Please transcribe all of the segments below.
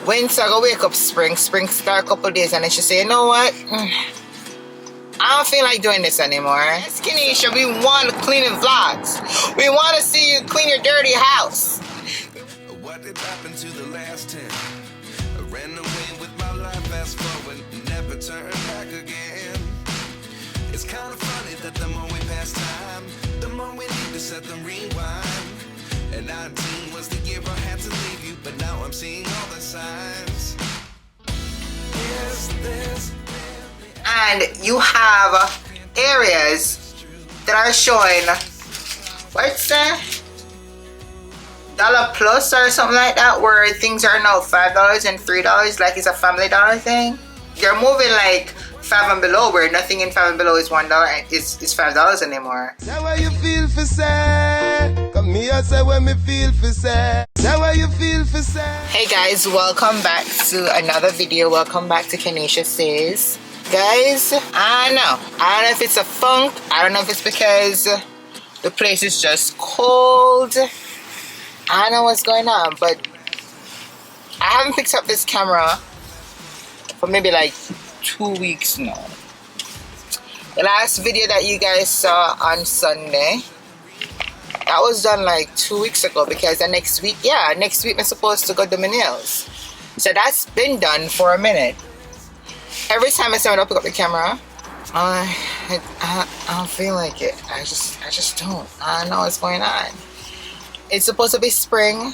winter go wake up spring start a couple days, and then she say, you know what? I don't feel like doing this anymore. It's Keneisha, we want cleaning vlogs. We want to see you clean your dirty house. What did happen to the last 10? I ran away with my life, fast forward, never turn back again. It's kind of funny that the more we pass time, the more we need to set them rewind. And 19 was the year I had to leave you, but now I'm seeing all the signs. Is this? And you have areas that are showing, what's that? $1 plus or something like that, where things are now $5 and $3, like it's a family dollar thing. They're moving like 5 and below, where nothing in 5 and below is $1 and is $5 anymore. Say what you feel for say. Come here, say what me feel for say. Say what you feel for say. Hey guys, welcome back to another video. Welcome back to KeneishaSays. Guys, I don't know if it's a funk. I don't know if it's because the place is just cold. I don't know what's going on, but I haven't picked up this camera for maybe like 2 weeks now. The last video that you guys saw on Sunday, that was done like 2 weeks ago, because the next week I'm supposed to go do my nails. So that's been done for a minute. Every time I say I'm gonna pick up the camera, I don't feel like it. I just don't. I don't know what's going on. It's supposed to be spring, and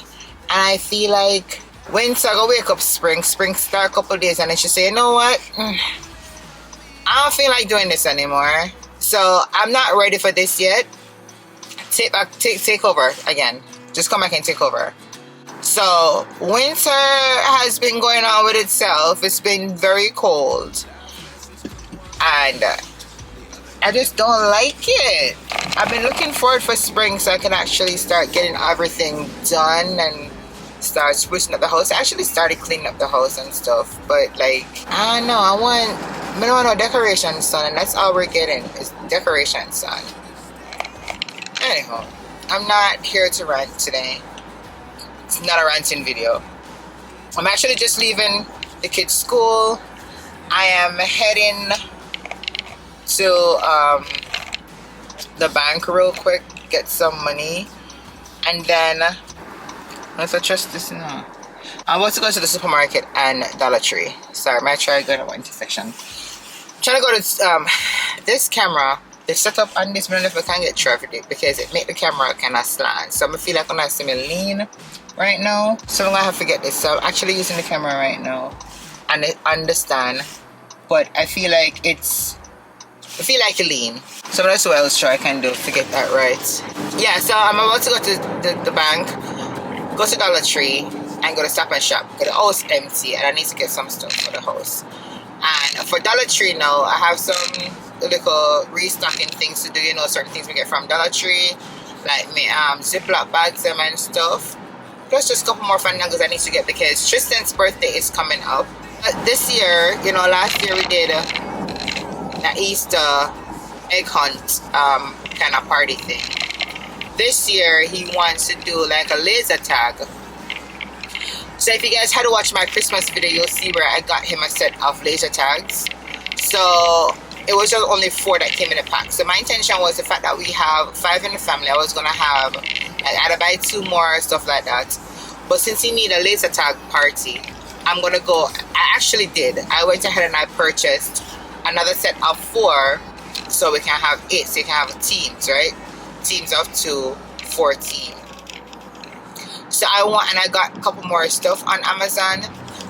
I feel like winter go wake up spring start a couple days, and then she say, you know what? I don't feel like doing this anymore. So I'm not ready for this yet. Take over again. Just come back and take over. So winter has been going on with itself. It's been very cold, and I just don't like it. I've been looking forward for spring so I can actually start getting everything done and start sprucing up the house. I actually started cleaning up the house and stuff, but like, I don't know, I don't want no decorations done, and that's all we're getting is decorations done. Anyhow, I'm not here to rant today. It's not a ranting video. I'm actually just leaving the kids' school. I am heading to the bank real quick, get some money, and then let's trust this now. I'm about to go to the supermarket and Dollar Tree. Sorry, I might try to go to one intersection. I'm trying to go to this camera. The setup on this, I don't know if I can get traffic because it make the camera kind of slant. So I feel like I'm gonna see me lean right now. So I'm gonna have to get this. So I'm actually using the camera right now and I understand, but I feel like it lean. So that's what else I can do to get that right. Yeah, so I'm about to go to the bank, go to Dollar Tree, and go to Stop and Shop because the house is empty and I need to get some stuff for the house. And for Dollar Tree now, I have some little restocking things to do, you know, certain things we get from Dollar Tree, like me Ziploc bags and stuff. Plus just a couple more fandangos I need to get because Tristan's birthday is coming up. This year, you know, last year we did an Easter egg hunt kind of party thing. This year he wants to do like a laser tag. So if you guys had to watch my Christmas video, you'll see where I got him a set of laser tags. So it was just only 4 that came in a pack. So my intention was the fact that we have 5 in the family. I was gonna have, I had to buy 2 more, stuff like that. But since he need a laser tag party, I'm gonna go. I actually did. I went ahead and I purchased another set of 4, so we can have 8. So you can have teams, right? Teams of 2, 14. So I got a couple more stuff on Amazon,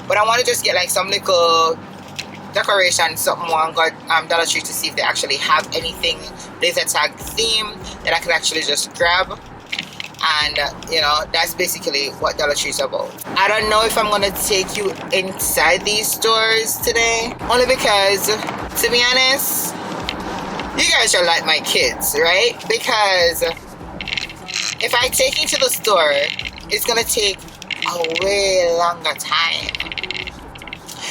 but I want to just get like some little decoration, something more on Dollar Tree to see if they actually have anything laser tag theme that I could actually just grab. And you know, that's basically what Dollar Tree is about. I don't know if I'm gonna take you inside these stores today, only because, to be honest, you guys are like my kids, right? Because if I take you to the store, it's gonna take a way longer time.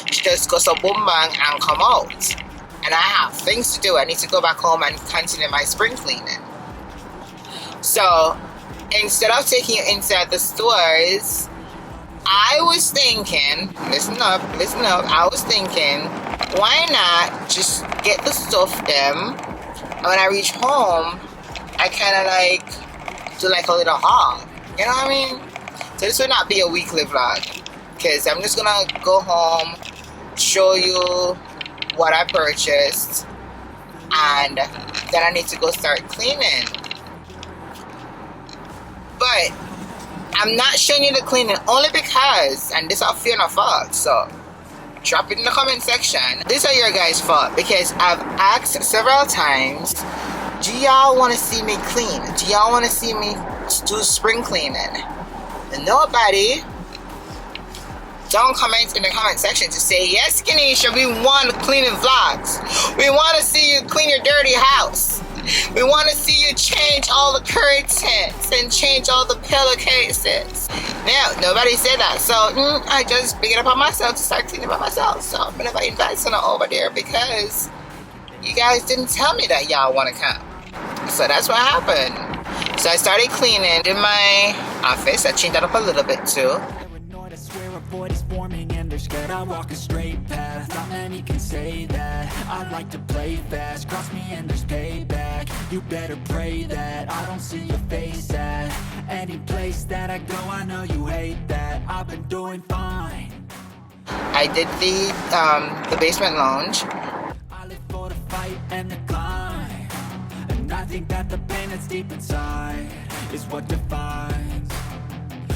Just go so boom bang and come out, and I have things to do. I need to go back home and continue my spring cleaning. So instead of taking you inside the stores, I was thinking, listen up, I was thinking, why not just get the stuff them, and when I reach home, I kind of like do like a little haul, you know what I mean? So this will not be a weekly vlog, because I'm just gonna go home, show you what I purchased, and then I need to go start cleaning. But I'm not showing you the cleaning only because, and this I'll feel no fault, so drop it in the comment section. These are your guys' fault, because I've asked several times, do y'all want to see me clean? Do y'all want to see me do spring cleaning? And nobody don't comment in the comment section to say, yes, Keneisha, we want cleaning vlogs. We want to see you clean your dirty house. We want to see you change all the curtains and change all the pillowcases. Now, nobody said that, so I just pick it upon myself to start cleaning by myself. So I'm gonna invite someone over there because you guys didn't tell me that y'all want to come. So that's what happened. So I started cleaning in my office. I changed that up a little bit too. I walk a straight path, not many can say that. I like to play fast, cross me and there's payback. You better pray that I don't see your face at any place that I go. I know you hate that. I've been doing fine. I did the basement lounge. I live for the fight and the climb, and I think that the pain that's deep inside is what defines.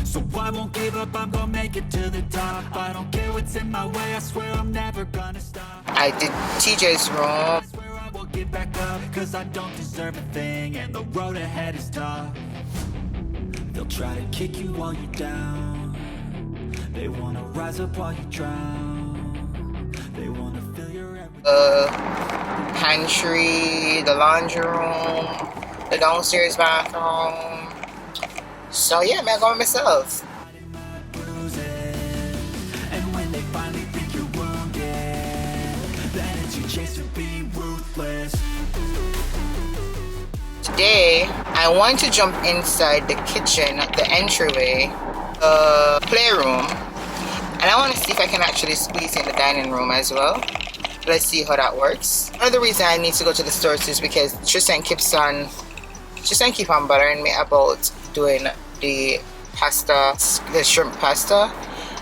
So I won't give up, I'm gonna make it to the top. I don't care what's in my way, I swear I'm never gonna stop. I did TJ's room. I swear I won't give back up, cause I don't deserve a thing, and the road ahead is tough. They'll try to kick you while you're down. They wanna rise up while you drown. They wanna fill your every pantry, the laundry room, the downstairs bathroom. So yeah, man, I go with myself. And when they finally think you're wounded, then it's your chance to be ruthless. Today, I want to jump inside the kitchen, the entryway, the playroom, and I want to see if I can actually squeeze in the dining room as well. Let's see how that works. One of the reasons I need to go to the stores is because Tristan keeps on bothering me about doing the pasta, the shrimp pasta,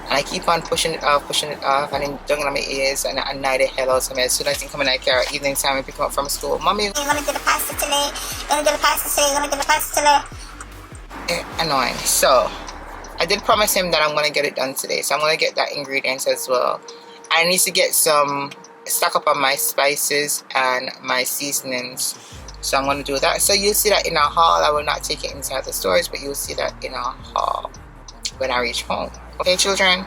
and I keep on pushing it off, and then dangling on my ears, and I annoy the hell out of me. As soon as he come in, I care evening time and pick him up from school. Mommy, you wanna do the pasta today? You wanna do the pasta today? You wanna do the pasta today? Annoying. So I did promise him that I'm gonna get it done today, so I'm gonna get that ingredients as well. I need to get some stock up on my spices and my seasonings. So I'm going to do that. So you'll see that in a haul. I will not take it inside the stores, but you'll see that in a haul when I reach home. Okay, children?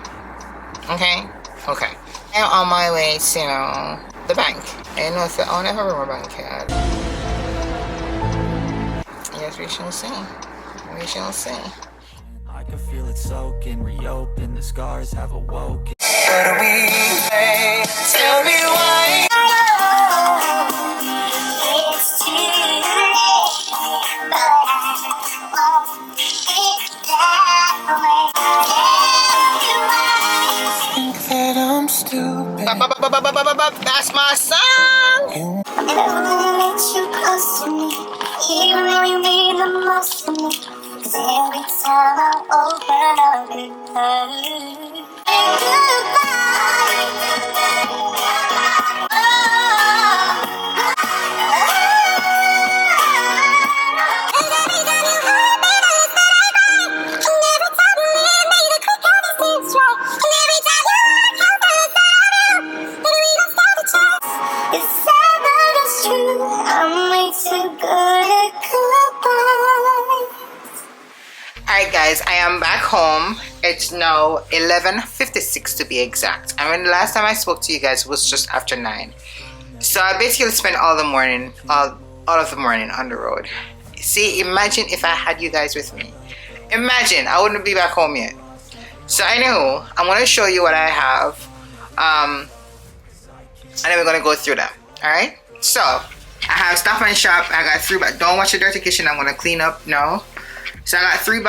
Okay? Okay. I'm on my way to the bank. I know if I'll never remember bank card. Yes, we shall see. We shall see. I can feel it soaking, reopen, the scars have awoken. What do we say? Tell me why. It's too late, but I won't get that way. Think that I'm stupid. That's my song. And I wanna let you close to me, even when you mean the most to me. 'Cause every time I open up, it hurts. Alright guys, I am back home. It's now 11:56 to be exact. I mean, the last time I spoke to you guys was just after 9. So I basically spent all of the morning on the road. See, imagine if I had you guys with me. Imagine, I wouldn't be back home yet. So anywho, I'm going to show you what I have. And then we're going to go through them. Alright? So, I have Stop and Shop. I got 3 bags. Don't watch the dirty kitchen. I'm going to clean up now. So I got three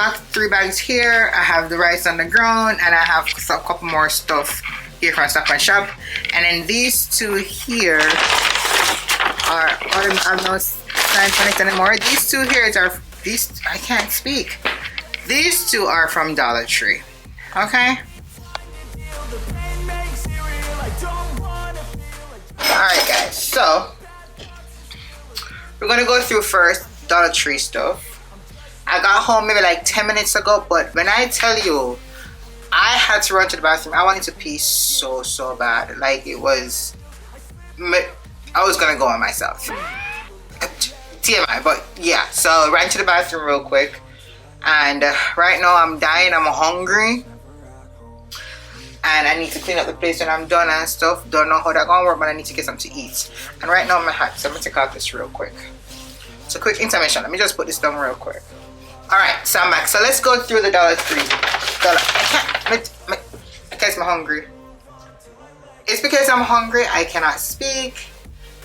bags here. I have the rice on the ground, and I have a couple more stuff here from Stop and Shop. And then these two here are, I'm not trying to it anymore. These two here are these. I can't speak. These two are from Dollar Tree. Okay. Alright guys, so we're gonna go through first Dollar Tree stuff. I got home maybe like 10 minutes ago, but when I tell you I had to run to the bathroom, I wanted to pee so bad. Like it was, I was gonna go on myself. TMI, but yeah, so I ran to the bathroom real quick, and right now I'm dying, I'm hungry. And I need to clean up the place when I'm done and stuff. Don't know how that's gonna work, but I need to get something to eat. And right now I'm hot, so I'm gonna take out this real quick. So quick intermission. Let me just put this down real quick. Alright, so I'm back. So let's go through the Dollar Tree. I can't, I'm hungry. It's because I'm hungry, I cannot speak.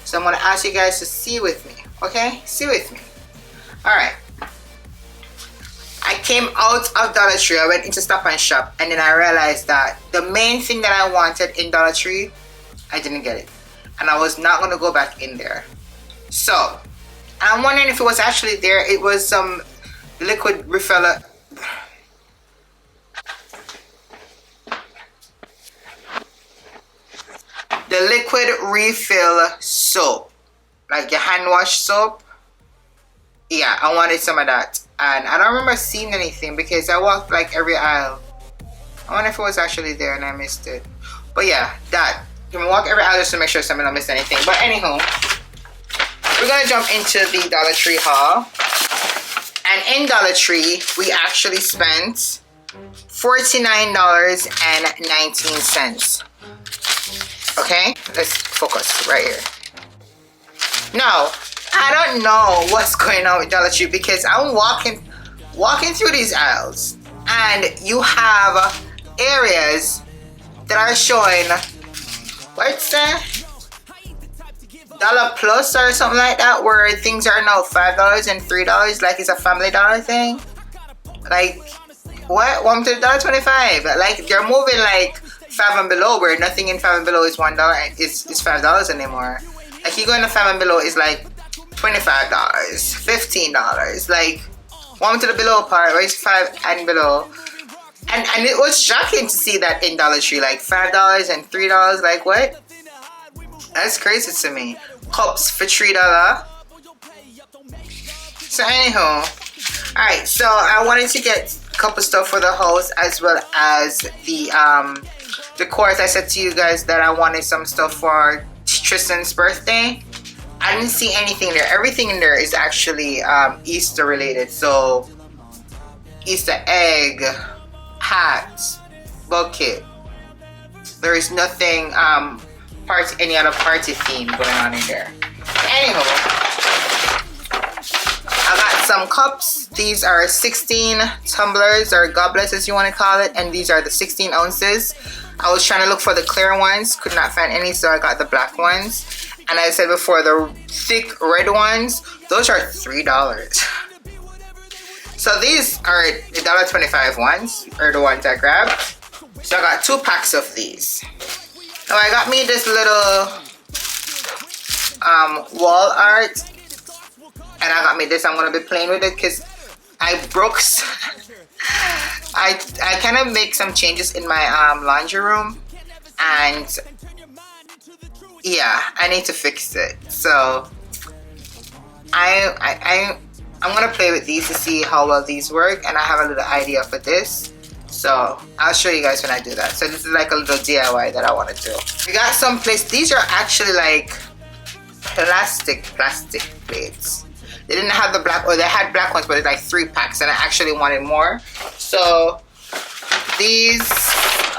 So I'm gonna ask you guys to see with me. Okay? See with me. Alright. I came out of Dollar Tree, I went into Stop and Shop, and then I realized that the main thing that I wanted in Dollar Tree, I didn't get it. And I was not going to go back in there. So, I'm wondering if it was actually there. It was some liquid refill. The liquid refill soap. Like your hand wash soap. Yeah, I wanted some of that. And I don't remember seeing anything because I walked like every aisle. I wonder if it was actually there and I missed it. But yeah, that. You can walk every aisle just to make sure someone don't miss anything. But anywho, we're going to jump into the Dollar Tree haul. And in Dollar Tree, we actually spent $49.19. Okay? Let's focus right here. Now, I don't know what's going on with Dollar Tree because I'm walking through these aisles and you have areas that are showing, what's that? Dollar Plus or something like that, where things are now $5 and $3, like it's a Family Dollar thing. Like, what? One to $1.25. Like they're moving like 5 and below, where nothing in 5 and below is $1 and it's $5 anymore. Like you go in the 5 and below is like $25, $15, like one to the below part where it's 5 and below, and it was shocking to see that in Dollar Tree, like $5 and $3, like what? That's crazy to me. Cups for $3. So anyhow, alright, so I wanted to get a couple stuff for the house as well as the course. I said to you guys that I wanted some stuff for Tristan's birthday. I didn't see anything there. Everything in there is actually Easter related. So Easter egg, hat, bucket. There is nothing any other party theme going on in there. Anywho, I got some cups. These are 16 tumblers or goblets as you want to call it, and these are the 16 ounces. I was trying to look for the clear ones, could not find any, so I got the black ones. And I said before, the thick red ones, those are $3. So these are the $1.25 ones, or the ones I grabbed. So I got 2 packs of these. Now I got me this little wall art, and I got me this. I'm gonna be playing with it because I broke. I kind of make some changes in my laundry room, and yeah, I need to fix it. So I'm gonna play with these to see how well these work, and I have a little idea for this. So I'll show you guys when I do that. So this is like a little DIY that I want to do. We got some plates. These are actually like plastic plates. They didn't have the black, or they had black ones, but it's like 3 packs, and I actually wanted more. So these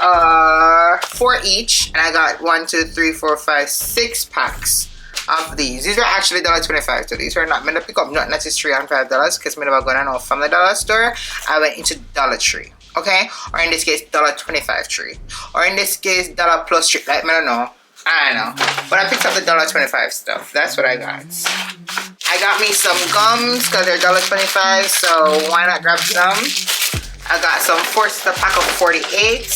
are 4 each, and I got 1, 2, 3, 4, 5, 6 packs of these. These are actually $1.25, so these are not meant to pick up nothing that is $3 and $5 because I'm going to from the dollar store. I went into Dollar Tree, okay, or in this case $1.25 tree, or in this case Dollar Plus tree. Like I don't know, but I picked up the $1.25 stuff. That's what I got. I I got me some gums because they're $1.25, so why not grab some? I got some a pack of 48,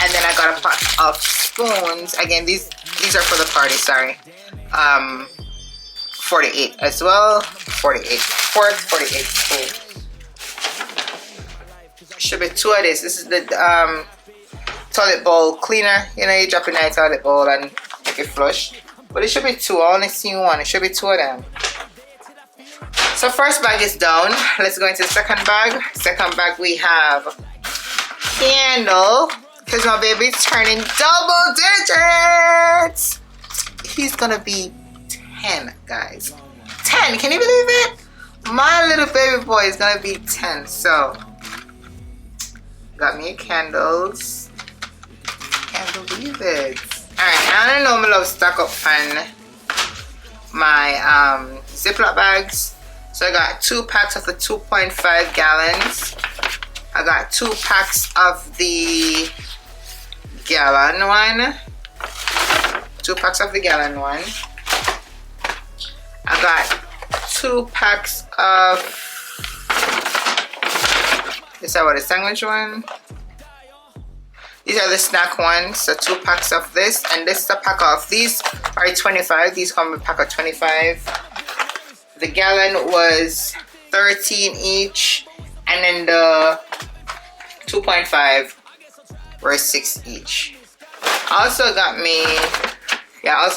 and then I got a pack of spoons. Again, these are for the party. Sorry, 48 as well. 48 forks, 48 spoons. Should be 2 of this. This is the toilet bowl cleaner. You know, you drop in that toilet bowl and make it flush. But it should be 2. I only see 1. It should be 2 of them. So first bag is down. Let's go into the second bag. Second bag we have candle. Because my baby's turning double digits. He's gonna be 10, guys. 10, can you believe it? My little baby boy is gonna be 10. So got me candles. Can't believe it. Alright, I don't know, I love stock up on my Ziploc bags. So I got 2 packs of the 2.5 gallons. I got 2 packs of the gallon one. 2 packs of the gallon one. I got 2 packs of, is that what, a sandwich one? These are the snack ones, so 2 packs of this, and this is a pack of, these are 25, these come with a pack of 25. The gallon was 13 each, and then the 2.5 were 6 each. I also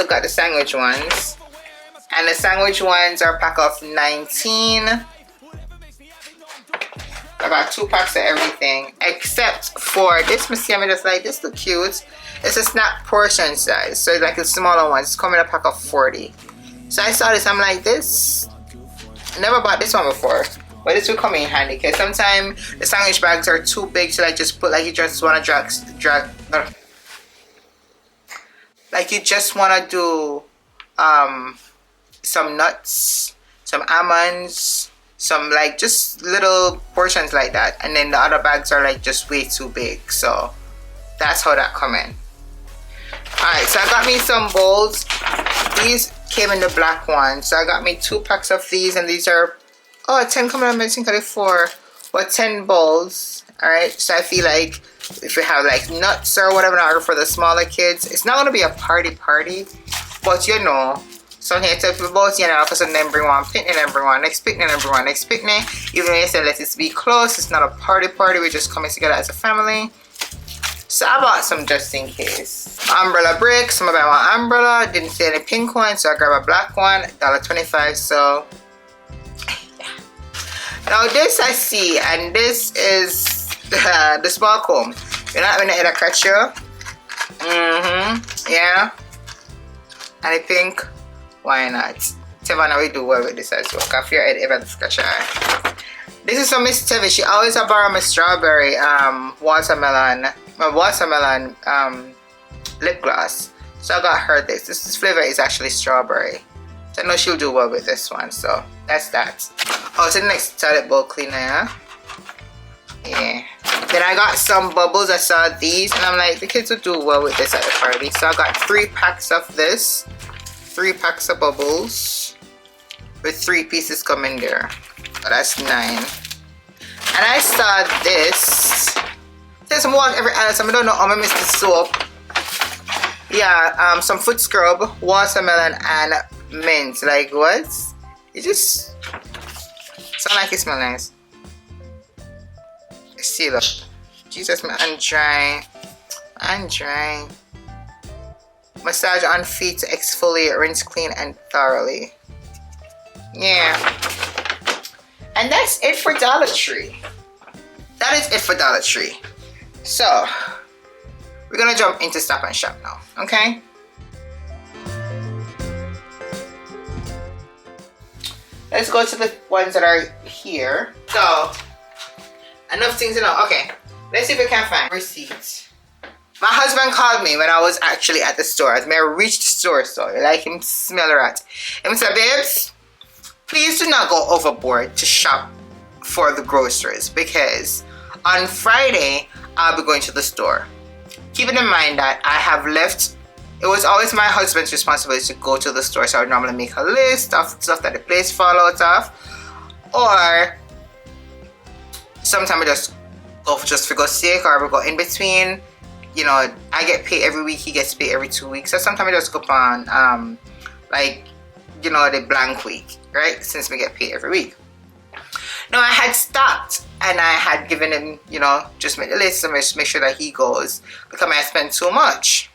got the sandwich ones, and the sandwich ones are a pack of 19. I got 2 packs of everything except for this. I'm just like, this look cute. It's a snack portion size, so it's like a smaller one. It's coming in a pack of 40. So I saw this, I'm like, this, I never bought this one before, but this will come in handy because sometimes the sandwich bags are too big to like just put, like you just want to like you just want to do some nuts, some almonds, some like just little portions like that, and then the other bags are like just way too big. So that's how that come in. Alright, so I got me some bowls. These came in the black one, so I got me 2 packs of these, and these are 10 coming out. I think I 4 or 10 bowls. Alright, so I feel like if you have like nuts or whatever in order for the smaller kids, it's not gonna be a party, but you know, so here tell people about, you know, because then bring one picnic, then bring one next picnic, then bring one next picnic. Even when you say let it be close, it's not a party, we're just coming together as a family. So I bought some just in case. Umbrella bricks, some of them want umbrella. Didn't see any pink one, so I grabbed a black one, $1.25. So yeah. Now this I see, and this is the small comb. You're not gonna hit a catch you. Yeah. And the pink, why not? Tevana will do well with this as well. Cause your head ever scratch her. This is from Miss Tevi. She always borrow my strawberry watermelon lip gloss. So I got her this. This flavor is actually strawberry. So I know she'll do well with this one. So that's that. Oh, so the next toilet bowl cleaner. Yeah. Then I got some bubbles. I saw these and I'm like, the kids would do well with this at the party. So I got 3 packs of this. 3 packs of bubbles with 3 pieces coming there. So that's 9. And I saw this. There's some water every else. I don't know. I'm gonna miss the soap. Yeah, some foot scrub, watermelon, and mint. Like what? It just sound like it smells nice. See, look. Jesus, my hand dry. Massage on feet to exfoliate, rinse clean, and thoroughly. Yeah. And that's it for Dollar Tree. That is it for Dollar Tree. So, we're gonna jump into Stop and Shop now, okay? Let's go to the ones that are here. So, enough things to know. Okay, let's see if we can find receipts. My husband called me when I was actually at the store. As I reached the store, so I like him smell rat. And said, babes, please do not go overboard to shop for the groceries because on Friday I'll be going to the store. Keeping in mind that I have left it was always my husband's responsibility to go to the store. So I would normally make a list of stuff that the place fall out of, or sometimes we just go for go sake, or we go in between. You know, I get paid every week, he gets paid every 2 weeks. So sometimes we just go on like, you know, the blank week, right? Since we get paid every week. Now I had stopped and I had given him, you know, just make the list and just make sure that he goes, because I spend too much.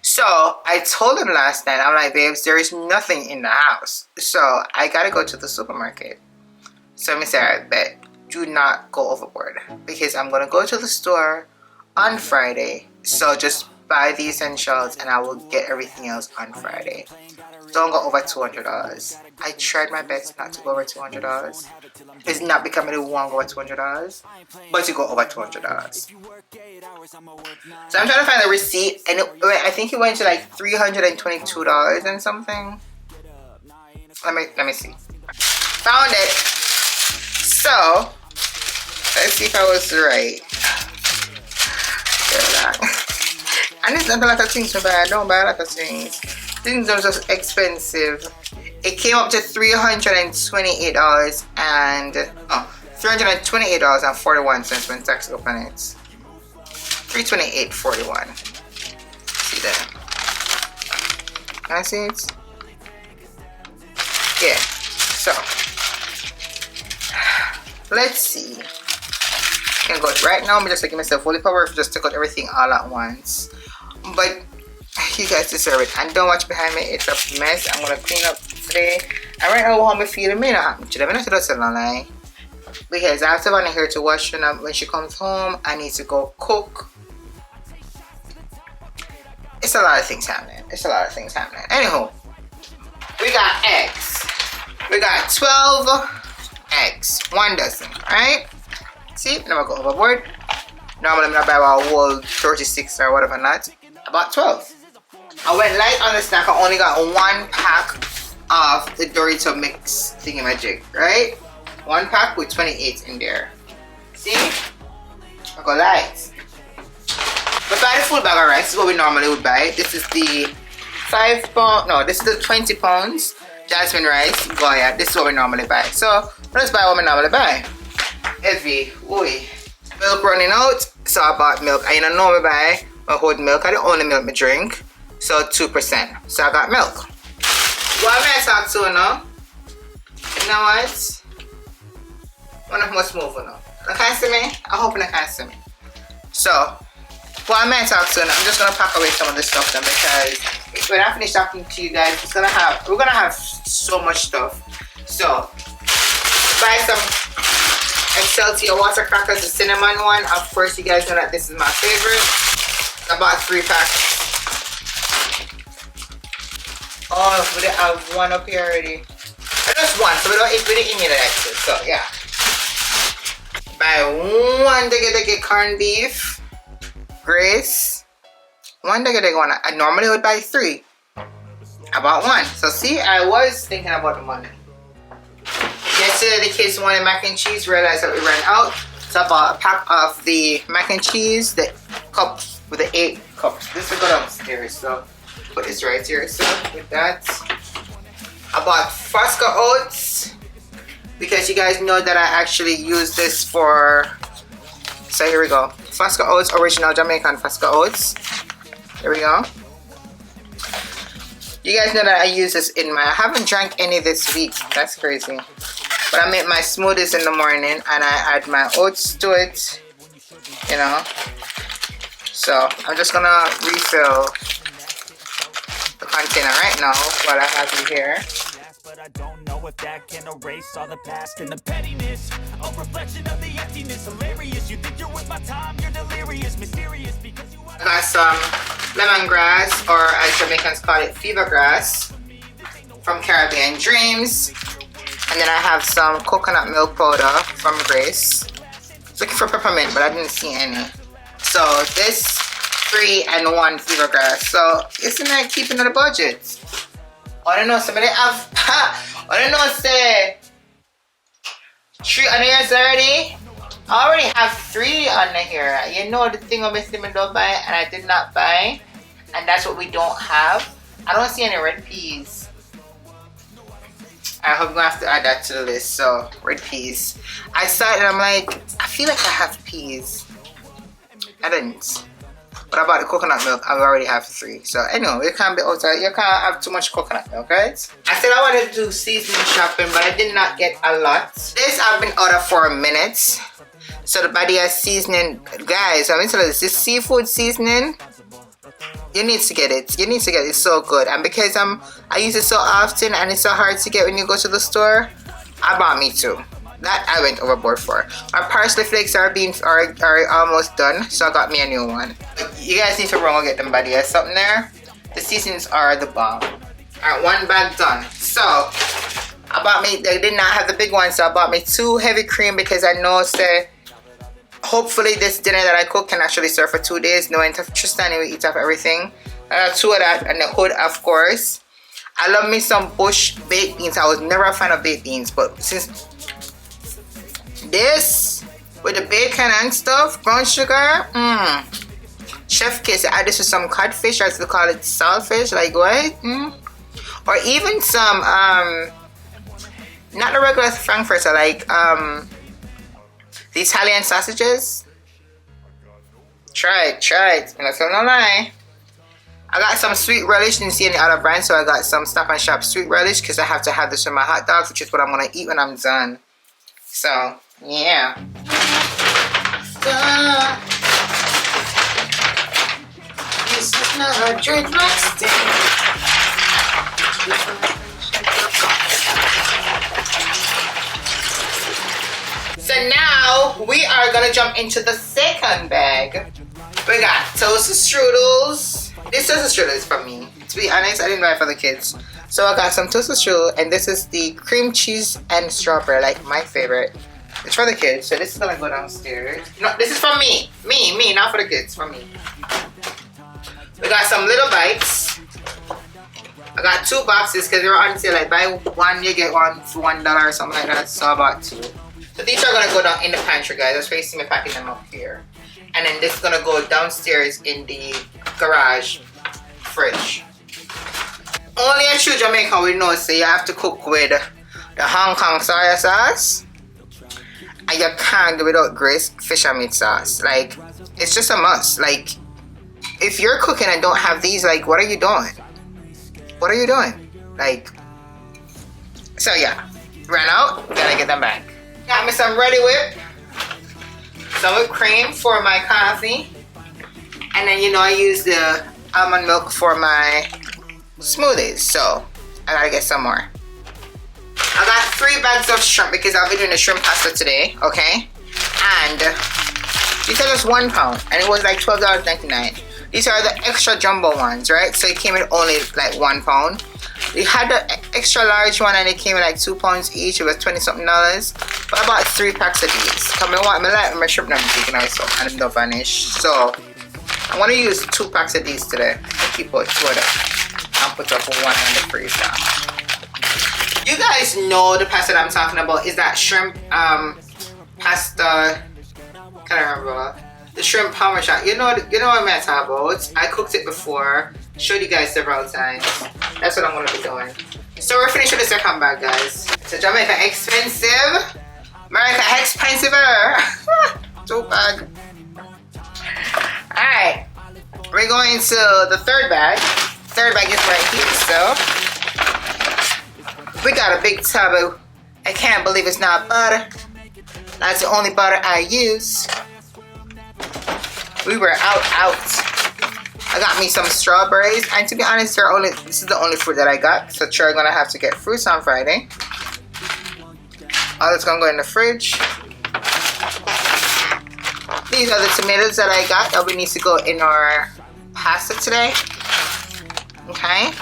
So I told him last night, I'm like, babes, there is nothing in the house, so I gotta go to the supermarket. So I said, I bet, do not go overboard, because I'm gonna go to the store on Friday. So just buy the essentials and I will get everything else on Friday. Don't go over $200. I tried my best not to go over $200. It's not becoming a one go over $200, but you go over $200. So I'm trying to find the receipt, and I think it went to like $322 and something. Let me see. Found it. So let's see if I was right. And it's not a lot of things to buy. I don't buy a lot of things. Things are just expensive. It came up to $328 and $328.41 when tax up on it. $328.41. See that? Can I see it? Yeah. So let's see. I can go right now. I'm just like give myself fully power if just take out everything all at once. But you guys deserve it. And don't watch behind me. It's a mess. I'm gonna clean up today. And right now, how I'm feeling, may not happen to them. I'm not gonna tell a lie, because I have to run here to wash her when she comes home. I need to go cook. It's a lot of things happening. Anywho, we got eggs. We got 12 eggs, 1 dozen, right? See, never go overboard. Normally I'm not buy about a whole 36 or whatever not. About 12. I went light on the snack. I only got 1 pack of the Dorito mix thingamajig, right? 1 pack with 28 in there. See? I go light. But buy the full bag of rice. This is what we normally would buy. This is the 5 pound, no, this is the 20 pounds jasmine rice. Goya. This is what we normally buy. So let's buy what we normally buy. Heavy. Ooh. Milk running out. So I bought milk. I don't know me buy my whole milk. I don't only milk me drink. So 2%. So I got milk. What am I talk to now? You know what? One of must move now. You can't see me? I hope you can't see me. So what am I talk to now? I'm just gonna pack away some of this stuff then, because when I finish talking to you guys, we're gonna have so much stuff. So buy some Excelsior water crackers, the cinnamon one. Of course, you guys know that this is my favorite. I bought 3 packs. Oh, we didn't have 1 up here already. Just 1, so we didn't eat that too. So yeah. Buy 1 dege corned beef. Grace. 1 dege one. I normally would buy 3. I bought 1. So see, I was thinking about the money. Yesterday the kids wanted mac and cheese, realized that we ran out. So I bought a pack of the mac and cheese, the cups with the 8 cups. This will go downstairs, so put this right here. So with that, I bought Fosca oats, because you guys know that I actually use this for, so here we go. Fosca oats, original Jamaican Fosca oats. There we go. You guys know that I use this in I haven't drank any this week. That's crazy. But I make my smoothies in the morning and I add my oats to it, you know. So I'm just gonna refill the container right now while I have you here. But I don't know if that can erase all the past and the pettiness. A reflection of the emptiness. Hilarious. You think you're worth my time, you're delirious, mysterious because you I got some lemongrass, or as Jamaicans call it, fever grass, from Caribbean Dreams. And then I have some coconut milk powder from Grace. Looking for peppermint, but I didn't see any. So this 3 and 1 fever grass. So isn't that keeping the budget? I don't know, somebody have I don't know, say 3 on here already. I already have 3 on here. You know the thing I missed in don't buy and I did not buy. and that's what we don't have. I don't see any red peas. I hope I'm gonna have to add that to the list. So red peas. I started and I'm like, I feel like I have peas. I didn't. But about the coconut milk, I already have 3. So anyway, you can't be outside. You can't have too much coconut milk, right? I said I wanted to do seasoning shopping, but I did not get a lot. This I've been out of for a minute. So the Badia seasoning, guys, I'm into this seafood seasoning. You need to get it. You need to get it. It's so good. And because I use it so often and it's so hard to get when you go to the store, I bought me 2. That I went overboard for. Our parsley flakes are almost done, so I got me a new one. You guys need to run and get them, buddy. There's something there. The seasonings are the bomb. Alright, 1 bag done. So I bought me. They did not have the big one, so I bought me 2 heavy cream because I know say hopefully this dinner that I cook can actually serve for 2 days. No, Tristan will eat off everything. I got 2 of that and the hood, of course. I love me some bush baked beans. I was never a fan of baked beans, but since this with the bacon and stuff, brown sugar, chef kiss. I add this with some codfish, as they call it, saltfish, like what? Or even some not the regular frankfurter, like the Italian sausages. Try it. And that's no lie. I got some sweet relish, didn't see any other brand, so I got some Stop and Shop sweet relish because I have to have this with my hot dogs, which is what I'm gonna eat when I'm done. So yeah. This is not a drink So now we are gonna jump into the second bag. We got toasted strudels. This toasted strudel is for me. To be honest, I didn't buy it for the kids. So I got some toasted strudel, and this is the cream cheese and strawberry, like my favorite. It's for the kids, so this is gonna go downstairs. No, this is for me. Me, not for the kids, for me. We got some little bites. I got 2 boxes because they were on sale, like buy 1, you get 1 for $1 or something like that. So I bought 2. So these are gonna go down in the pantry, guys. That's why you see me packing them up here. And then this is gonna go downstairs in the garage fridge. Only a true Jamaican will know, so you have to cook with the Hong Kong soy sauce. And you can't do without Grace fish and meat sauce. Like, it's just a must. Like, if you're cooking and don't have these, like, what are you doing? What are you doing? Like, so yeah. Ran out, gotta get them back. Got me some Ready Whip. Some whipped cream for my coffee. And then, you know, I use the almond milk for my smoothies. So, I gotta get some more. I got 3 bags of shrimp because I'll be doing the shrimp pasta today, okay? And these are just £1 and it was like $12.99. These are the extra jumbo ones, right? So it came in only like £1. We had the extra large one and it came in like £2 each. It was 20-something dollars. But I bought 3 packs of these. Cause I like my shrimp and everything and them don't vanish. So I'm gonna use 2 packs of these today. I'll keep out 2 of them and put up 1 in the freezer. You guys know the pasta that I'm talking about is that shrimp pasta. Can't remember the shrimp parmesan. You know what I'm talking about. I cooked it before. Showed you guys several times. That's what I'm gonna be doing. So we're finished with the second bag, guys. So Jamaica expensive. America expensiver. 2 bag. Alright. We're going to the third bag. Third bag is right here, so we got a big tub of, I can't believe it's not butter. That's the only butter I use. We were out. I got me some strawberries, and to be honest, this is the only fruit that I got. So sure, I'm gonna have to get fruits on Friday. All that's gonna go in the fridge. These are the tomatoes that I got that we need to go in our pasta today. Okay.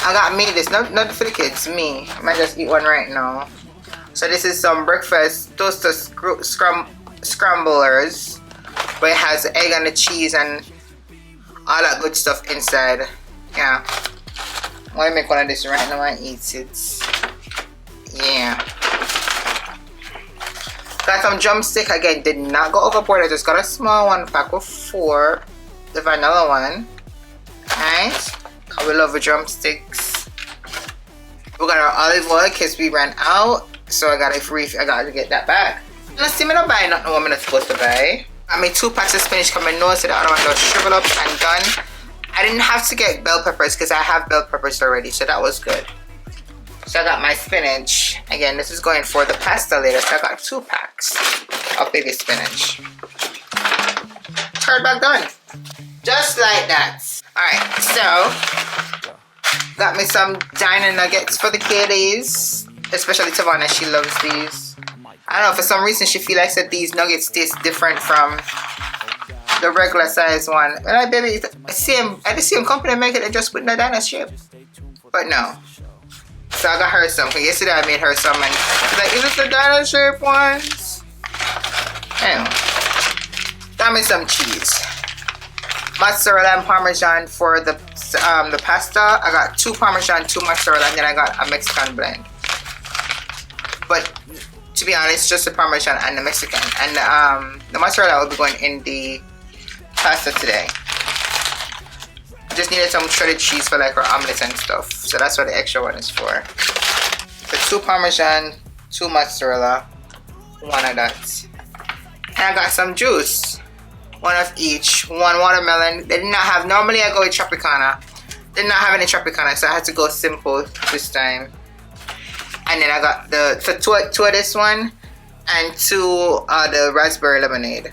I got me this, not for the kids, me. I might just eat one right now. So this is some breakfast toaster scramblers, where it has the egg and the cheese and all that good stuff inside. Yeah. I'm gonna make one of this right now and eat it. Yeah. Got some drumstick again, did not go overboard. I just got a small one pack of 4, the vanilla one. Right? We love the drumsticks. We got our olive oil because we ran out. So I gotta get that back. Let's see me not buy nothing what I'm not supposed to buy. I made 2 packs of spinach because my nose said the other one was shrivel up and done. I didn't have to get bell peppers because I have bell peppers already, so that was good. So I got my spinach. Again, this is going for the pasta later, so I got 2 packs of baby spinach. 3rd bag done. Just like that. Alright, so got me some diner nuggets for the kiddies. Especially Tavana, she loves these. I don't know, for some reason she feels like that these nuggets taste different from the regular size one. And I baby, I see him company make it and just put in a diner shape. But no. So I got her some. Cause yesterday I made her some and she's like, is it the diner shape ones? Anyway. Got me some cheese. Mozzarella and Parmesan for the pasta. I got 2 Parmesan, 2 mozzarella, and then I got a Mexican blend. But to be honest, just the Parmesan and the Mexican. And the mozzarella will be going in the pasta today. Just needed some shredded cheese for like our omelette and stuff. So that's what the extra one is for. The 2 Parmesan, 2 mozzarella, 1 of that. And I got some juice. 1 of each. 1 watermelon. They did not have, normally I go with Tropicana. Did not have any Tropicana, so I had to go simple this time. And then I got two of this one and 2 the raspberry lemonade.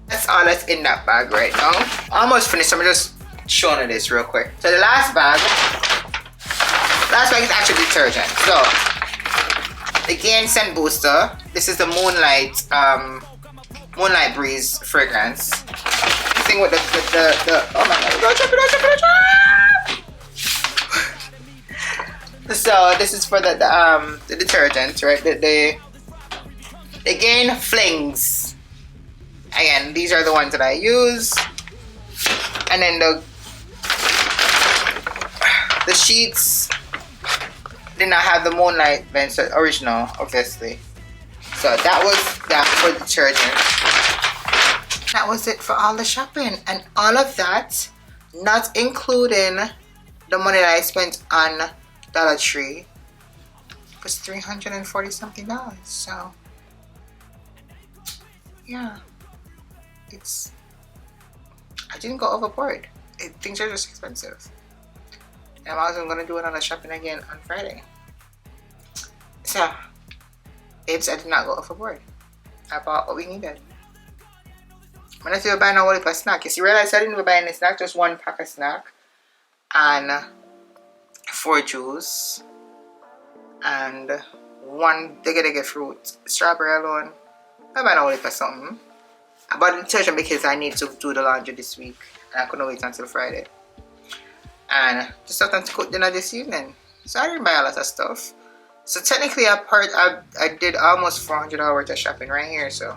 That's all that's in that bag right now. Almost finished. I'm just showing you this real quick. So the last bag is actually detergent. So the Gain Scent Booster. This is the Moonlight Breeze fragrance. This thing with the oh my god, don't jump it. So this is for the detergent, right? The Gain Flings. Again, these are the ones that I use. And then the sheets did not have the Moonlight blend, so original, obviously. So that was that for detergent. That was it for all the shopping, and all of that, not including the money that I spent on Dollar Tree, was $340 something. So yeah, I didn't go overboard. Things are just expensive. And I'm also gonna do another shopping again on Friday. So babes, I did not go overboard. I bought what we needed. I'm not even buying a whole heap of snack. You see, realize I didn't even buy any snack, just 1 pack of snack and 4 juice and 1 digga fruit, strawberry alone. I bought a whole heap of something. I bought the detergent because I need to do the laundry this week and I couldn't wait until Friday. And just have time to cook dinner this evening. So I didn't buy a lot of stuff. So technically I did almost $400 worth of shopping right here, so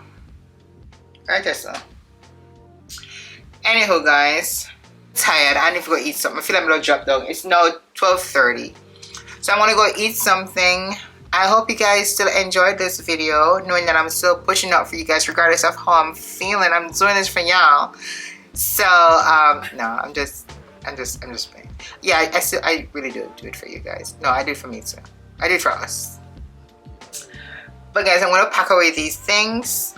right there, so. Anywho guys, tired. I need to go eat something. I feel like I'm gonna drop down. It's now 12:30. So I'm gonna go eat something. I hope you guys still enjoyed this video, knowing that I'm still pushing out for you guys regardless of how I'm feeling. I'm doing this for y'all. So no, I'm just playing. Yeah, I really do it for you guys. No, I do it for me too. I do it for us. But guys, I'm gonna pack away these things.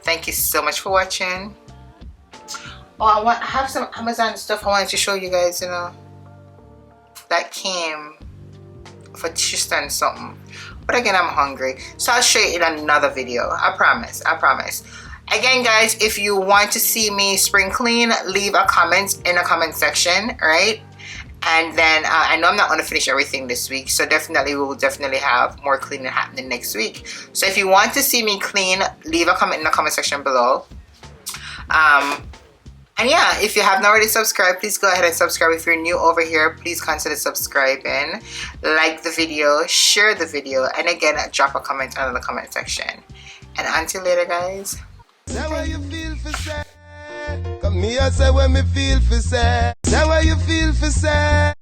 Thank you so much for watching. Oh, I have some Amazon stuff I wanted to show you guys, you know, that came for Tristan something. But again, I'm hungry, so I'll show you in another video. I promise. Again guys, if you want to see me spring clean, leave a comment in the comment section, right? And then I know I'm not going to finish everything this week, so we will definitely have more cleaning happening next week. So if you want to see me clean, leave a comment in the comment section below. And yeah, if you haven't already subscribed, please go ahead and subscribe. If you're new over here, please consider subscribing. Like the video, share the video, and again, drop a comment under the comment section. And until later, guys. Now how you feel for sad? Come here, say when me feel for sad. Now how you feel for sad?